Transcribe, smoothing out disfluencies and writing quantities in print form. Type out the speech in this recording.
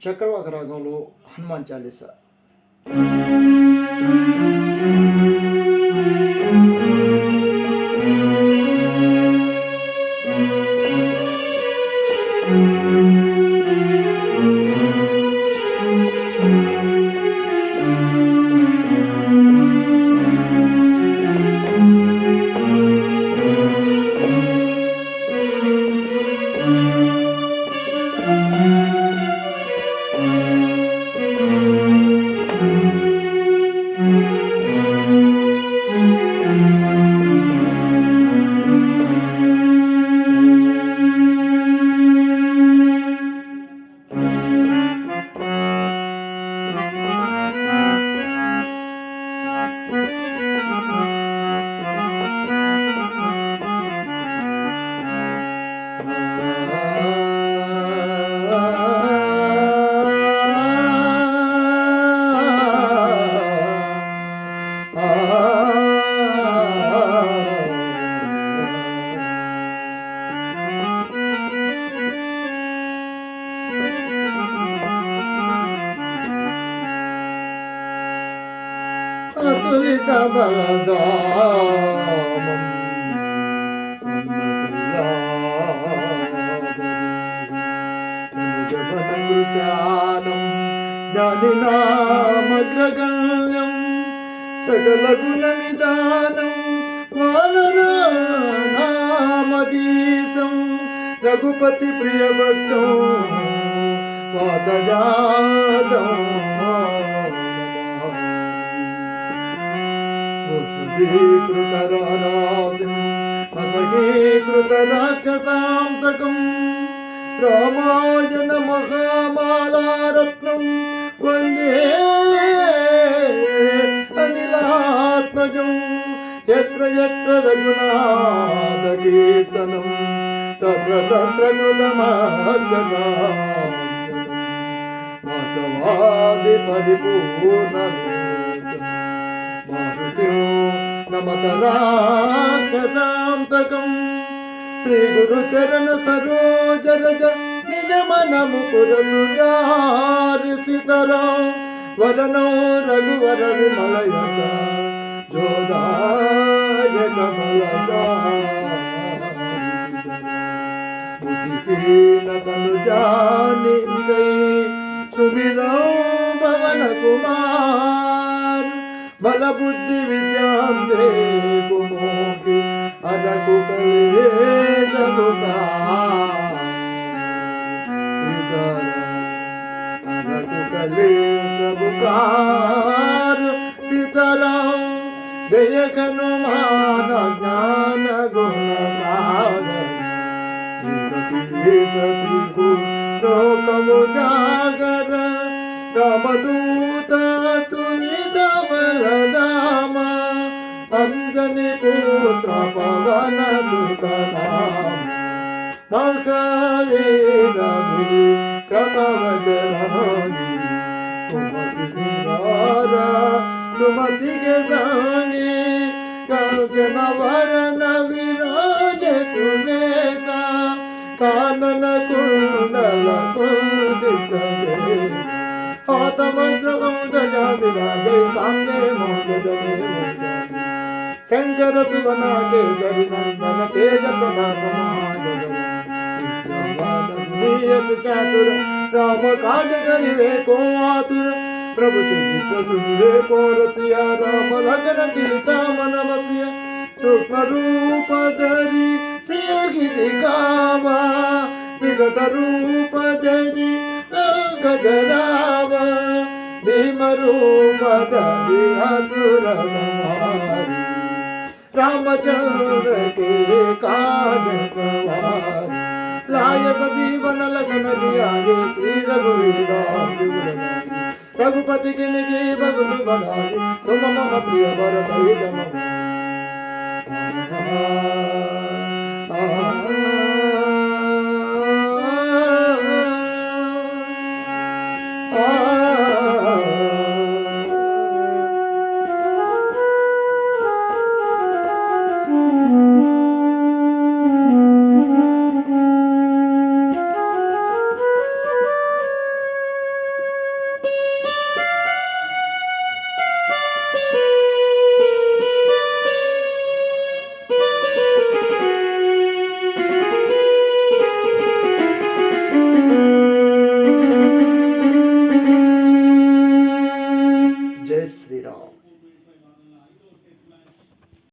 చక్రవాక రాగంలో హనుమాన్ చాలీసా. అతులిత బలదామం సన్నశైలాపదీశం జ్ఞానినామగ్రగణ్యం సకల గుణమిదానం వానరానామదీశం రఘుపతి ప్రియభక్తం వాదజాతం భూష్మదీకృతరారాసిం మసగీకృతరాక్షసాంతకం రామాయణ మహామాలారత్నం వందే అనిలాత్మజం యత్ర యత్ర రఘునాథ కీర్తనం తత్ర తత్ర కృతమహత్యకాంచనం భాగవాది పరిపూర్ణలోచనం మారుత్యో నమత రాక్షసాంతకం శ్రీ గురు చరణ సరోజ రజ నిజ మన ముకుర సుధారిసితరా వరనో రఘువర విమల యస జోదాయక బలదారిసితరా బుద్ధిహీన తను జాని గై సుమిరో భవన కుమార్ బల బుద్ధి విద్యాం దే కుమోగి అరకు కలే అరకు కలే సబుకార్ సీతారాం జయ హనుమాన జ్ఞాన గుణ సాగర సతి లోకము జాగర రామదూత తులిత బలదామ అంజని పుత్ర పవన సుత నామ మహావీర విక్రమవదరాని కుమతి నివార సుమతి కే జాని కాంచన వరన విరాజ సువేశ కానన కుండల కుంజిత శంకర సువన కేసరి నందన తేజ ప్రతాప మహాజగవన్ చాతుర రామ కాజ కరివే కో ఆతుర ప్రభు చరిత్ర సునివే కో రసియా రామ లగ్న సీతా మన వసియ సూక్ష్మ రూప ధరి సియగి దిగావా వికట రూప ధరి గజరావ భీమరూప ధరి అసుర సంహారి रामचंद्र के काज सवार लायक जीवन लगन दिया ये श्री रघुवीर रघुपति किनकी भगत बढ़ाई तुम मम प्रिय भरत जम